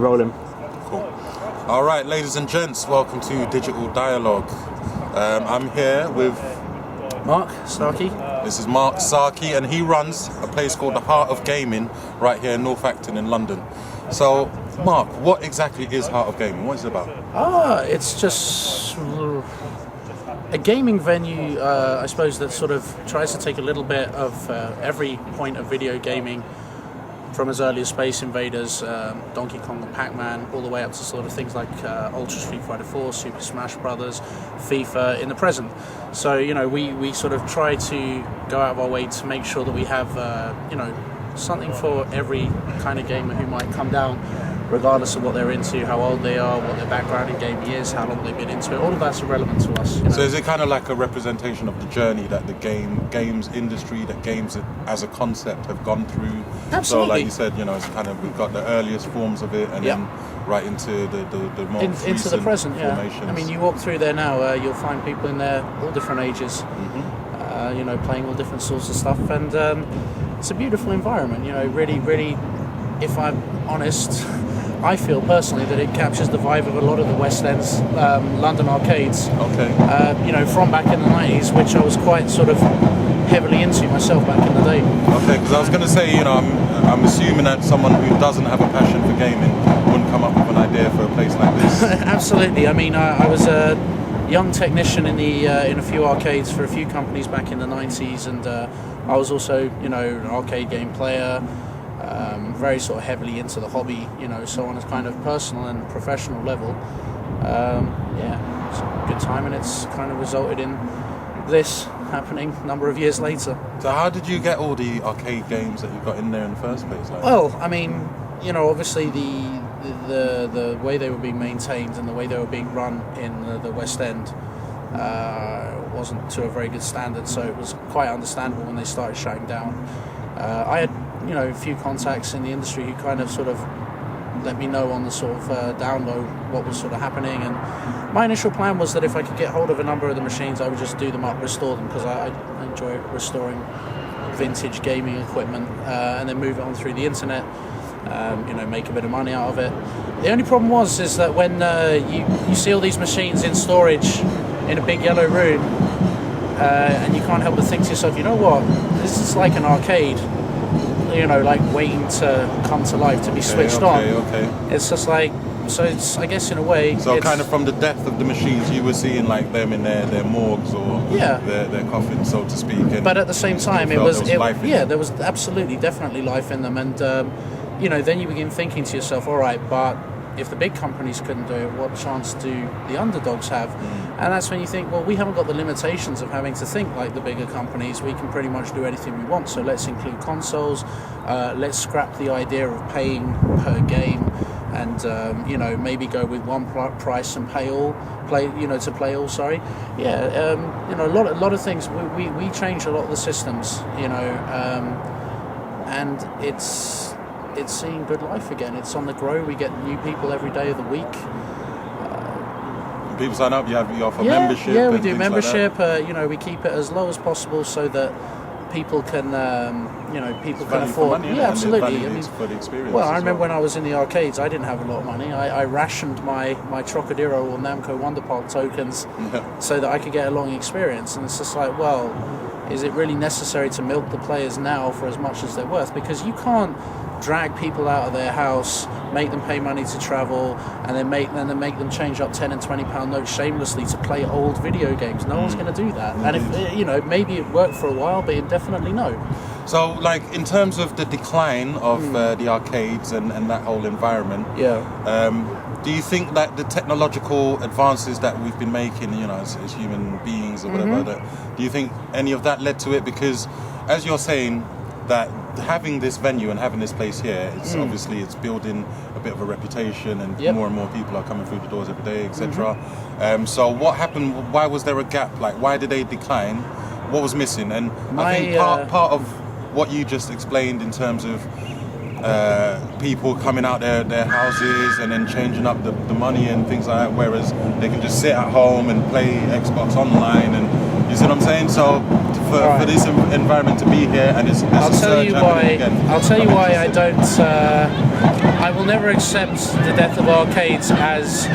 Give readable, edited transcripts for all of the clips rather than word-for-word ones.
Rolling. Cool. All right, ladies and gents, welcome to Digital Dialogue. I'm here with Mark Starkey. This is Mark Starkey, and he runs a place called the Heart of Gaming right here in North Acton in London. So, Mark, what exactly is Heart of Gaming? What is it about? It's just a gaming venue, I suppose, that sort of tries to take a little bit of every point of video gaming, from as early as Space Invaders, Donkey Kong and Pac-Man, all the way up to sort of things like Ultra Street Fighter 4, Super Smash Brothers, FIFA in the present. So, we sort of try to go out of our way to make sure that we have, something for every kind of gamer who might come down, regardless of what they're into, how old they are, what their background in gaming is, how long they've been into it. All of that's irrelevant to us. So is it kind of like a representation of the journey that the games industry, that games as a concept have gone through? Absolutely. So like you said, it's kind of, we've got the earliest forms of it, and then right into the more into the present. formations. I mean, you walk through there now, you'll find people in there, all different ages, playing all different sorts of stuff, and it's a beautiful environment. Really, if I'm honest, I feel personally that it captures the vibe of a lot of the West End's London arcades. Okay. From back in the 90s, which I was quite sort of heavily into myself back in the day. Okay, because I was going to say, I'm assuming that someone who doesn't have a passion for gaming wouldn't come up with an idea for a place like this. Absolutely. I mean, I was a young technician in a few arcades for a few companies back in the 90s, and I was also, an arcade game player. Very sort of heavily into the hobby, so on a kind of personal and professional level. It's a good time, and it's kind of resulted in this happening a number of years later. So how did you get all the arcade games that you got in there in the first place? Well, I mean, obviously the way they were being maintained and the way they were being run in the West End wasn't to a very good standard, so it was quite understandable when they started shutting down. I had a few contacts in the industry who kind of sort of let me know on the sort of down low what was sort of happening, and my initial plan was that if I could get hold of a number of the machines, I would just do them up, restore them, because I enjoy restoring vintage gaming equipment, and then move it on through the internet, make a bit of money out of it. The only problem is that when you see all these machines in storage in a big yellow room, and you can't help but think to yourself, you know what, this is like an arcade, like waiting to come to life, to be switched on. Okay. It's just like, so it's, I guess in a way... So kind of from the depth of the machines, you were seeing like them in their morgues or their coffins, so to speak. But at the same time, there was absolutely, definitely life in them. And, then you begin thinking to yourself, all right, but if the big companies couldn't do it, what chance do the underdogs have? And that's when you think, well, we haven't got the limitations of having to think like the bigger companies. We can pretty much do anything we want. So let's include consoles. Let's scrap the idea of paying per game, and maybe go with one price and play all. A lot of things. We changed a lot of the systems. And it's seeing good life again. It's on the grow. We get new people every day of the week. People sign up. You offer membership. Yeah, we do things membership. Like that. We keep it as low as possible so that people can, people can Value afford. For money, yeah, absolutely. For the experience. Well, I remember when I was in the arcades, I didn't have a lot of money. I rationed my Trocadero or Namco Wonder Park tokens so that I could get a long experience. And it's just like, well, is it really necessary to milk the players now for as much as they're worth? Because you can't drag people out of their house, make them pay money to travel, and then make them change up £10 and £20 notes shamelessly to play old video games. No one's going to do that. And if maybe it worked for a while, but indefinitely no. So, like, in terms of the decline of the arcades and that whole environment, do you think that the technological advances that we've been making, as human beings or whatever, do you think any of that led to it? Because, as you're saying, that having this venue and having this place here, it's obviously it's building a bit of a reputation, and more people are coming through the doors every day, etc. So what happened? Why was there a gap? Like, why did they decline? What was missing? And I think part of what you just explained in terms of people coming out their houses and then changing up the money and things like that, whereas they can just sit at home and play Xbox online, and you see what I'm saying? So for this environment to be here, and it's I'll tell you why. Again. I'll tell you why I don't. I will never accept the death of arcades as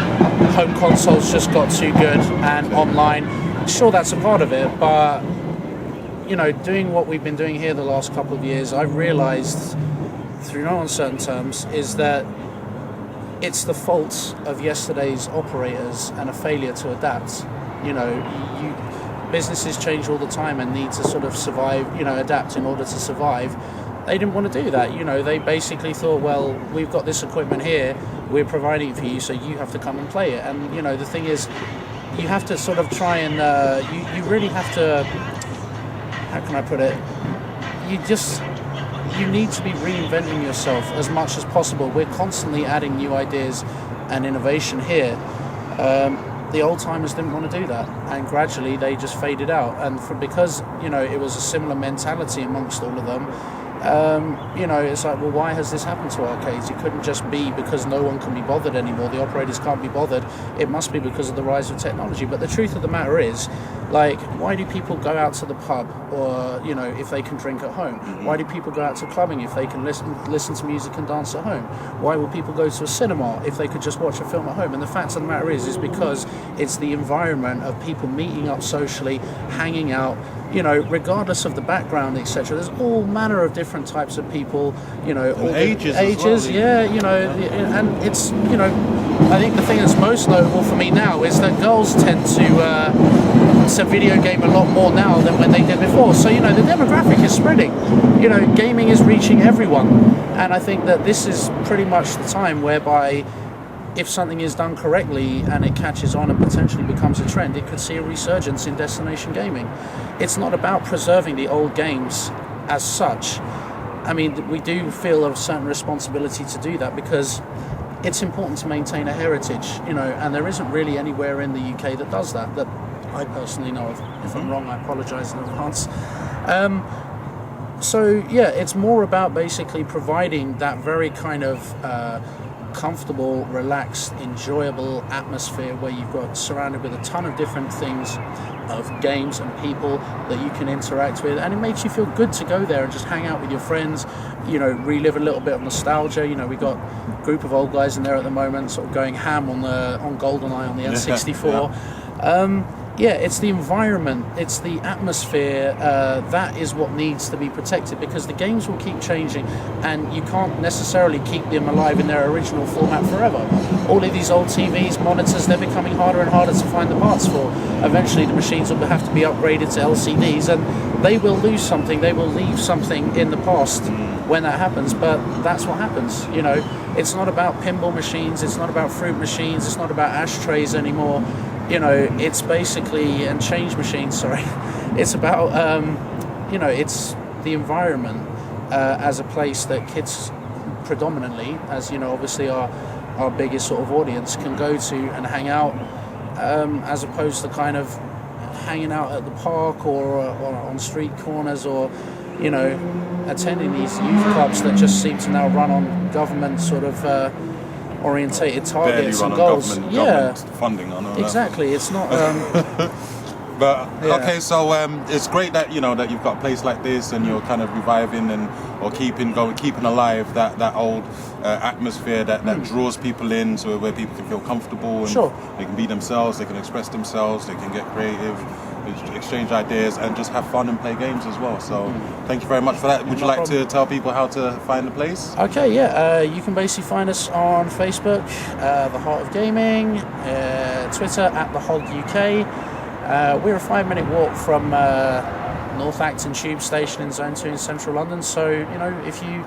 home consoles just got too good and online. Sure, that's a part of it, but doing what we've been doing here the last couple of years, I've realised, through no uncertain terms, is that it's the fault of yesterday's operators and a failure to adapt. Businesses change all the time and need to sort of survive, adapt in order to survive. They didn't want to do that. They basically thought, well, we've got this equipment here, we're providing it for you, so you have to come and play it. And the thing is, you have to sort of try and you really have to, how can I put it, you need to be reinventing yourself as much as possible. We're constantly adding new ideas and innovation here. The old timers didn't want to do that, and gradually they just faded out. And because it was a similar mentality amongst all of them, it's like, well, why has this happened to arcades? It couldn't just be because no one can be bothered anymore. The operators can't be bothered. It must be because of the rise of technology. But the truth of the matter is, like, why do people go out to the pub, or if they can drink at home? Why do people go out to clubbing if they can listen to music and dance at home? Why will people go to a cinema if they could just watch a film at home? And the fact of the matter is because it's the environment of people meeting up socially, hanging out, regardless of the background, etc. There's all manner of different types of people, all ages as well, and it's, I think the thing that's most notable for me now is that girls tend to video game a lot more now than when they did before. So, the demographic is spreading. Gaming is reaching everyone. And I think that this is pretty much the time whereby, if something is done correctly and it catches on and potentially becomes a trend, it could see a resurgence in destination gaming. It's not about preserving the old games as such. I mean, we do feel a certain responsibility to do that because it's important to maintain a heritage, and there isn't really anywhere in the UK that does that I personally know of. If I'm wrong, I apologise in advance. So yeah, it's more about basically providing that very kind of comfortable, relaxed, enjoyable atmosphere where you've got surrounded with a ton of different things, of games and people that you can interact with, and it makes you feel good to go there and just hang out with your friends, relive a little bit of nostalgia. We got a group of old guys in there at the moment sort of going ham on GoldenEye on the N64. It's the environment, it's the atmosphere, that is what needs to be protected, because the games will keep changing and you can't necessarily keep them alive in their original format forever. All of these old TVs, monitors, they're becoming harder and harder to find the parts for. Eventually the machines will have to be upgraded to LCDs, and they will lose something, they will leave something in the past when that happens, but that's what happens. It's not about pinball machines, it's not about fruit machines, it's not about ashtrays anymore. It's basically, and change machines, sorry. It's about, it's the environment as a place that kids predominantly, as obviously our biggest sort of audience, can go to and hang out, as opposed to kind of hanging out at the park or on street corners, or attending these youth clubs that just seem to now run on government sort of orientated targets and goals. Government funding, I know exactly. It's not. But okay, so it's great that that you've got a place like this and you're kind of reviving or keeping alive that old atmosphere that draws people in, so where people can feel comfortable and they can be themselves, they can express themselves, they can get creative, exchange ideas, and just have fun and play games as well. So thank you very much for that. Would you like to tell people how to find the place? Okay, you can basically find us on Facebook, The Heart of Gaming, Twitter at The Hog UK. We're a 5-minute walk from North Acton Tube Station in Zone 2 in central London, so if you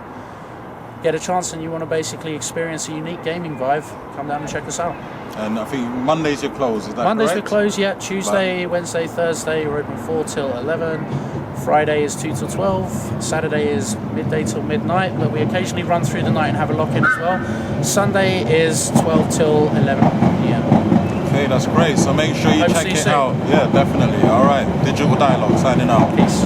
get a chance and you want to basically experience a unique gaming vibe, come down and check us out. And I think Mondays you're closed, is that Mondays correct? we're closed, yeah. Tuesday, Wednesday, Thursday we're open 4 till 11. Friday is 2 till 12. Saturday is midday till midnight, but we occasionally run through the night and have a lock-in as well. Sunday is 12 till 11 p.m. Okay, that's great. So make sure you check it out. Yeah, definitely. All right. Digital Dialogue signing out. Peace.